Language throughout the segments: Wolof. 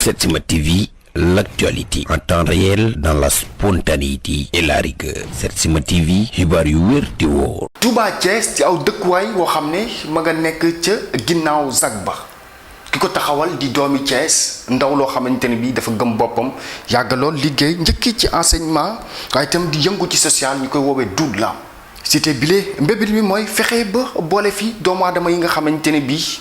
Setsima TV, l'actualité en temps réel dans la spontanéité et la rigueur. Setsima TV, xibaar yu wér te wóor. Touba Thiès ci aw dëkkuwaay woo xam ne ma nga nekk ca ginnaaw zag ba ki ko taxawal di doomi Thiès ndaw loo xamante ne bii dafa gëm boppam yàgg lool liggéey njëkki ci enseignement waaye itam di yëngu ci social ñu koy woowee Doudou Lam. cité bile mbébét bi mooy fexe ba boole fi doomu aadama yi nga xamante ne bii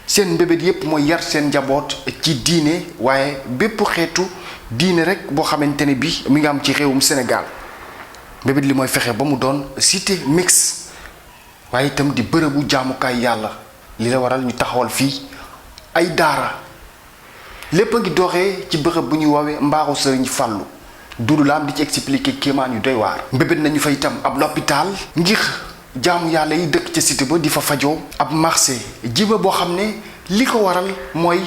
seen mbébét yépp mooy yar seen njaboot ci diine waaye bépp xeetu diine rek boo xamante ne bii mi nga am ci réewum Sénégal mbébét li mooy fexe ba mu doon cité mixte waaye itam di bërëbu jaamukaay yàlla li la waral ñu taxawal fii ay daara lépp a ngi doxee ci bërëb bu ñuy woowee mbaaru Sëriñ Fàllu Doudou Lam di ci expliquer kéemaan yu doy waar. mbébét nañu fa itam ab l'hôpital ngir jaamu yàlla yi dëkk ca cité ba di fa fajoo ab marché jiba boo xam ne li ko waral mooy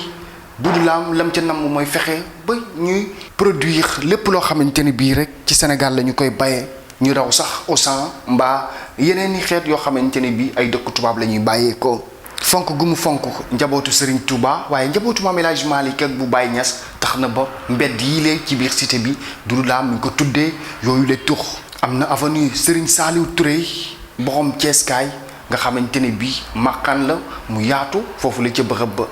Doudou Lam lam ca namm mooy fexe ba ñuy produire lépp loo xamante ne bii rek ci Sénégal la ñu koy bayee ñu raw sax Auchan mbaa yeneen i xeet yoo xamante ne bii ay dëkk tubaab la ñuy bàyyee ko fonk gu mu fonk njabootu Serigne Touba waaye njabootu Maam El Hadji Malick ak bu Baye Niass tax na ba mbedd yi lee ci biir cité bi Doudou Lam mi ngi ko tuddee yooyu la tux am na avenue Serigne Saliou Touré borom Ceeskaay nga xamante ne bii màkkaan la mu yaatu foofu la ca bërëb ba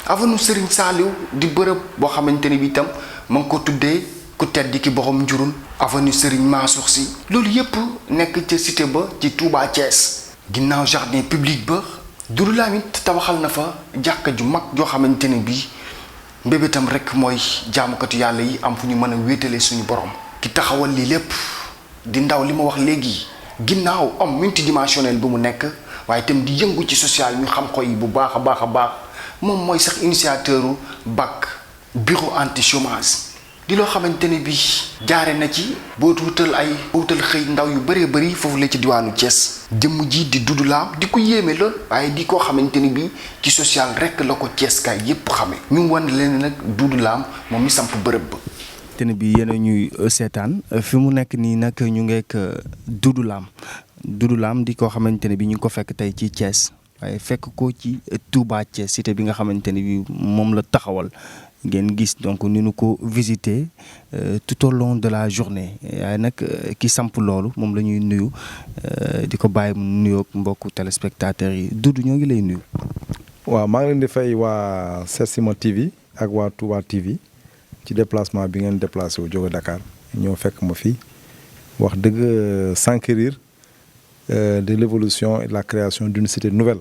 avenue Serigne Saliou di bërëb boo xamante ne bii itam ma ngi ko tuddee ku tedd ki borom njurul avenue Serigne Mansour Sy loolu yépp nekk ca cité ba ci Touba Thiès ginnaaw jardin public ba Doudou Lam it tabaxal na fa jàkka ju mag joo xamante ne bii mbébétam rek mooy jaamukatu yàlla yi am fu ñu mën a wéetale suñu borom ki taxawal lii lépp di ndaw li ma wax léegi ginnaaw homme multidimensionnel bu mu nekk waaye itam di yëngu ci social ñu xam ko yi bu baax a baax moom mooy sax initiateuru BAC bureau anti chômage di loo xamante ne bii jaare na ci boo wutal xëy ndaw yu bëree bëri foofu la ci diwaanu Thiès jëmm ji di Doudou Lam di ko yéeme lool waaye di koo xamante ne bii ci social rek la ko Thiès kaay yépp xame ñu wan leen nag Doudou Lam moom mi samp bërëb ba. te bi yéen a ñuy seetaan fi mu nekk nii nag ñu ngeek Doudou Lam di koo xamante ne bi ñu ngi ko fekk tey ci Thiès waaye fekk ko ci Touba Thiès cité bi nga xamante ne bi moom la taxawal ngeen gis donc ni nu ko visiter tout au long de la journée waaye nag ki samp loolu moom la ñuy nuyu di ko bàyyi mu nuyoog mbokku téléspectateurs yi Doudou ñoo ngi lay nuyu. waaw maa ngi leen di fay waa Setsima TV ak waa Touba TV ci déplacement bi ngeen déplacé wu jóge Dakar ñoo fekk ma fii wax dëgg s'enquérir de l'évolution et de la création d'une cité nouvelle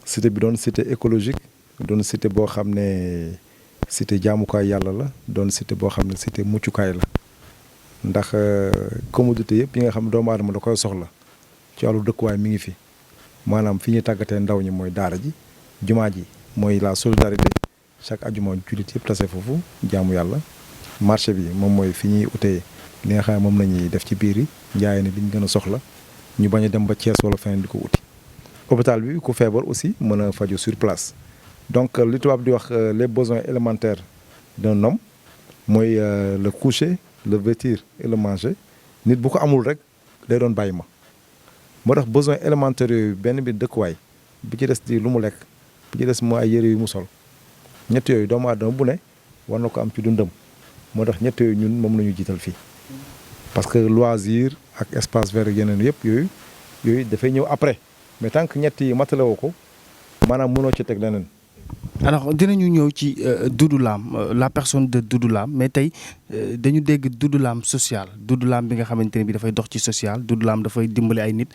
cité bi doon cité écologique doon cité boo xam ne cité jaamukaay yàlla la doon cité boo xam ne cité muccukaay la ndax commodité yëpp yi nga xam ne doomu aadama da koy soxla ci wàllu dëkkuwaay mi ngi fi maanaam fi ñuy tàggatee ndaw ñi mooy daara ji jumaa ji mooy la solidarité chaque ajuma jullit yëpp tase foofu jaamu yàlla marché bi moom mooy fi ñuy utee li nga xam ne moom la ñuy def ci biir yi njaay ne li ñu gën a soxla ñu bañ a dem ba Thiès wala feneen di ko uti hôpital bi ku feebar aussi mën a faju sur place donc li tubaab di wax les besoins élémentaires d'un homme mooy le coucher le vêtir et le manger nit bu ko amul rek day doon bàyyi ma moo tax besoins élémentaires yooyu benn bi dëkkuwaay bi ci des di lu mu lekk bi ci des mooy ay yére yu mu sol ñett yooyu doomu aadama bu ne war na ko am ci dundam moo tax ñett yooyu ñun moom la ñu jiital fii parce que loisir ak espace vert yeneen yëpp yooyu dafay ñëw après mais tant que ñett yi matale woo ko maanaam mënoo ci teg leneen. alors dinañu ñëw ci Doudou Lam la personne de Doudou Lam mais tey dañu dégg Doudou Lam social Doudou Lam bi nga xamante ne bi dafay dox ci social Doudou Lam dafay dimbali ay nit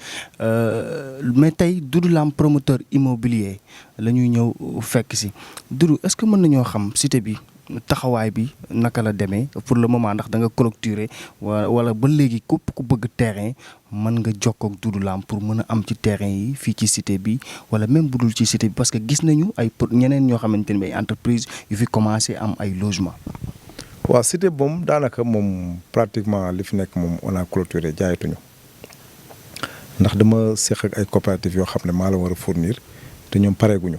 mais tey Doudou Lam promoteur immobilier la ñuy ñëw fekk si Doudou est-ce que mën nañoo xam cité bi taxawaay bi naka la demee pour le moment ndax da nga clôturer wala ba léegi képp ku bëgg terrain mën nga jokkoo ak Doudou Lam pour mën a am ci terrain yi fii ci cité bi wala même bu dul ci cité bi parce que gis nañu ay ñeneen ñoo xamante ne ay entreprise yu fi commencé am ay logement waaw cité moom daanaka moom pratiquement li fi nekk moom on a clôturé jaayatuñu ndax dama seq ak ay coopératives yoo xam ne maa la war a fournir te ñoom pareeguñu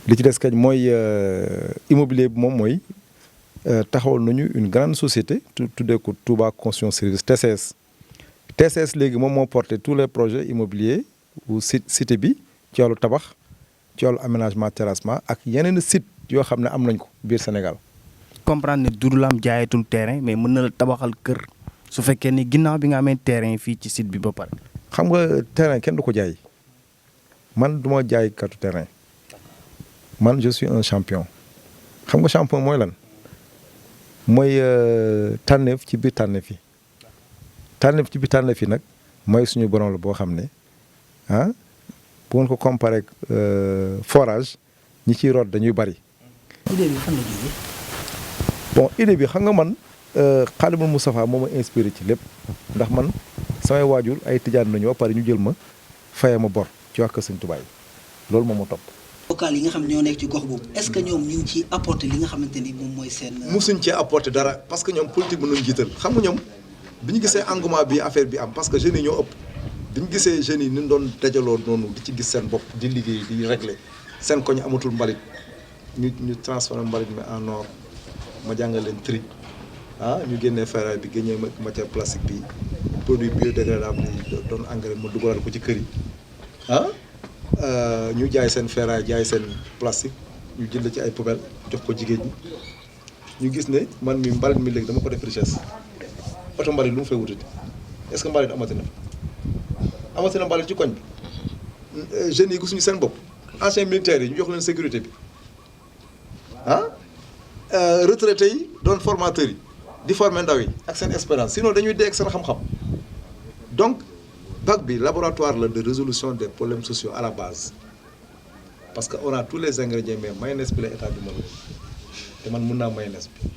li ci des kañ mooy immobilier bi moom mooy taxawal nañu une grande société tuddee ko Touba Construction Service TCS léegi moom moo porté tous les projets immobiliers ou cité bi ci wàllu tabax ci wàllu aménagement terrassement ak yeneen site yoo xam ne am nañ ko biir Sénégal. comprendre ne Doudou Lam jaayatul terrain mais mën na la tabaxal kër su fekkee ni ginnaaw bi nga amee terrain fii ci site bi ba pare. xam nga terrain kenn du ko jaay man du ma jaay katu terrain man je suis un champion xam nga champion mooy lan mooy tànneef ci biir tànneef yi tànneef ci biir tànneef yi nag mooy suñu borom la boo xam ne ah bu ngeen ko comparé ak forage ñi ciy root dañuy bari. idée bi fan la jógee. bon idée bi xam nga man Khadimul Moustapha moo ma inspiré ci lépp ndax man samay waajur ay tijaan nañu ba pare ñu jël ma faye ma bor ci wax ko Sëñ Tuubaa loolu moo ma topp. local yi nga xam ne ñoo nekk ci gox boobu est-ce que ñoom ñu ngi ciy apporter li nga xamante ni moom mooy seen. musuñ cee apporter dara parce que ñoom politique bi ñu jiital xam nga ñoom bi ñu gisee engouement bi affaire bi am parce que jeunes yi ñoo ëpp bi ñu gisee jeunes yi ni ñu doon dajaloo noonu di ci gis seen bopp di liggéey di régler seen koñ amatul mbalit ñu transformé mbalit mi en or ma jàngal leen tri ñu génnee ferraille bi génnee matière plastique bi produit biodégradable yi doon engrais ma dugalal ko ci kër yi ñu jaay seen ferraille jaay seen plastique ñu jënd ci ay poubelle jox ko jigéen ñi ñu gis ne man mi mbalit mi léegi dama ko def richesse oto mbalit lu mu fay wutati est-ce que mbalit amati na mbalit ci koñ bi jeunes yi gisuñu seen bopp anciens militaires yi ñu jox leen sécurité bi retraités yi doon formateurs yi di former ndaw yi ak seen expérience sinon dañuy dee ak seen xam-xam donc bac bi laboratoire la de résolution des problèmes sociaux à la base parce que on a tous les ingrédients mais mayonnaise bi la état bi mën te man mun naa mayonnaise bi.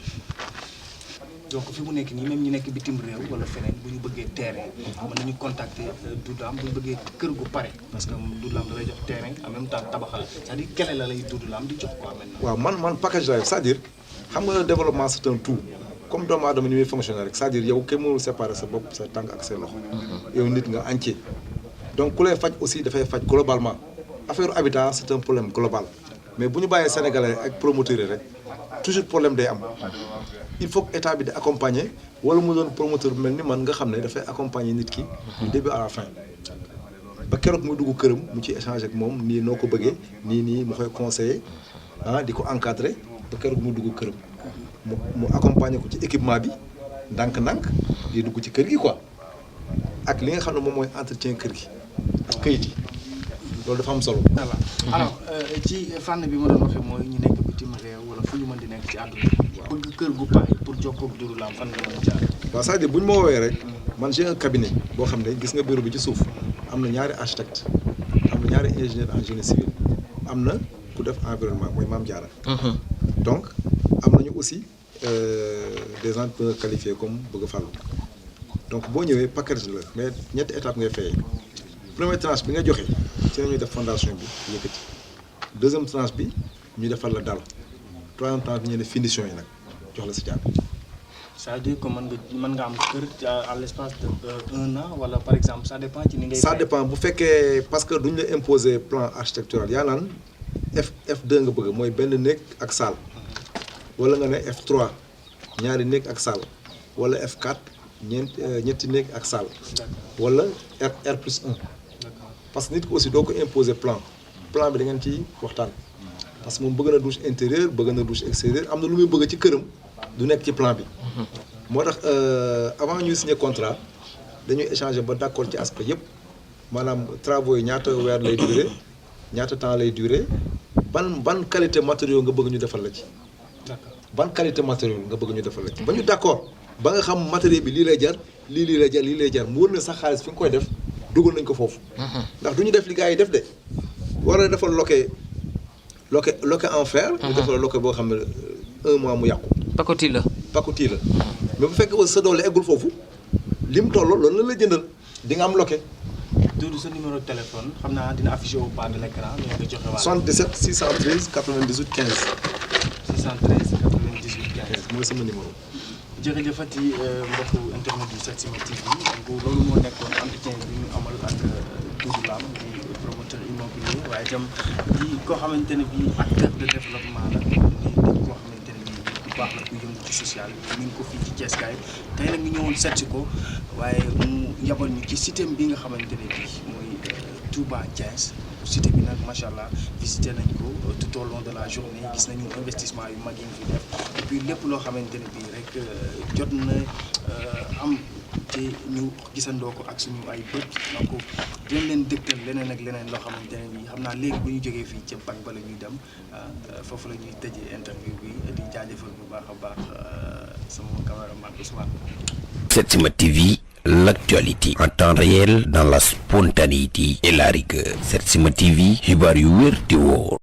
donc fi mu nekk nii même ñu nekk bitim réew wala feneen bu ñu bëggee terrain mën nañu contacter Doudou Lam bu ñu bëggee kër gu pare parce que Doudou Lam da lay jox terrain en même temps tabaxal c'est-à-dire kele la lay Doudou Lam di jox quoi maintenant. waaw man package la c'est-à-dire xam nga le développement c'est un tout comme doomu aadama ni muy fonctionner rek c'est-à-dire yow kenn mënul séparer sa bopp sa tànk ak say loxo yow nit nga entier donc ku lay faj aussi dafay faj globalement affaire habitat c'est un problème global mais bu ñu bàyyee sénégalais ak promoteurs yi rek toujours problème day am il faut que état bi di accompagner wala mu doon promoteur bu mel ni man nga xam ne dafay accompagner nit ki du début à la fin ba keroog muy dugg këram mu ci échanger ak moom nii noo ko bëggee nii mu koy conseiller di ko encadrer ba keroog muy dugg këram mu accompagner ko ci équipement bi ndànk-ndànk di dugg ci kër gi quoi ak li nga xam ne moom mooy entretien kër gi ak këyit yi loolu dafa am solo. voilà alors ci fànn bi ma doon waxee mooy ñu nekk bitim réew wala fu ñu mën di nekk ci àdduna bëgg kër gu pare pour jokkoo ak Doudou Lam fan nga mën a jaar. waaw c'est-à-dire bu ñu ma woowee rek man j'ai un cabinet boo xam ne gis nga bureau bi ci suuf am na ñaari architecte am na ñaari ingénieur en génie civil am na ku def environnement mooy Mame Diarra. donc am nañu aussi des entrepreneurs qualifiés comme Bëgg Fallu donc boo ñëwee package la mais ñetti étape ngay fayee première tranche bi nga joxe ci la ñuy def fondation bi yëkkati deuxième tranche bi ñu defal la dal troisième tranche bi ñu def finition yi nag jox la si caabi. c'est-à-dire que mën nga am kër à l'espace de 1 an wala par exemple ça dépend ci ni ngay. ça dépend bu fekkee parce que duñ la imposer plan architectural yaa naan F2 nga bëgg mooy benn néeg ak salle wala nga ne F3 ñaari néeg ak salle wala F4 ñetti néeg ak salle wala R+1 parce que nit ko aussi doo ko imposer plan bi da ngeen ci waxtaan parce que moom bëgg na douche intérieure bëgg na douche extérieure am na lu muy bëgg ci këram du nekk ci plan bi moo tax avant ñuy signer contrat dañuy échanger ba d'accord ci aspect yëpp maanaam travaux yi ñaata weer lay durer ñaata temps lay durer ban qualité matériaux nga bëgg ñu defal la ci ban qualité matériaux nga bëgg ñu defal la ci ba ñu d'accord ba nga xam matériel bi lii lay jar mu wër na sax xaalis fi nga koy def dugal nañ ko foofu ndax du ñu def li gars yi def de war a defal loquet en fer ñu defal loquet boo xam ne 1 mois mu yàqu pakoti la mais bu fekkee aussi sa doole eggul foofu lim toll loolu la jëndal di nga am loquet. Doudou sa numéro de téléphone xam naa dina affiché au bas de l'écran mais nga joxe waat 77 613 98 15 613 98 15 mooy sama numéro. jërëjëfati mbokku internet yu Setsima TV donc loolu moo nekkoon entretien bi ñu amal ak Doudou Lam di promoteur immobilier waaye itam di koo xamante ne bii acteur de développement la di koo xamante ne bii bu baax la ku yëngu ci social bi ñu ngi ko fii ci Thiès kaay tey nag ñu ñëwoon seet si ko waaye mu yabal ñu ci système bi nga xamante ne bii mooy Touba Thiès cité bi nag macha allah visité nañ ko tout au long de la journée gis nañu investissement yu mag yi fi def et puis lépp loo xamante ne bii rek jot na am te ñu gisandoo ko ak suñu ay bët donc dinañ leen dëgtal leneen ak leneen loo xamante ne bii xam naa léegi bu ñu jógee fii ca bac ba la ñuy dem foofu la ñuy tëjee interview bi di jaajëfal bu baax a baax sama cameraman Ousmane. Setsima TV, l'actualité en temps réel dans la spontanéité et la rigueur. Setsima TV, xibaar yu wér te wóor.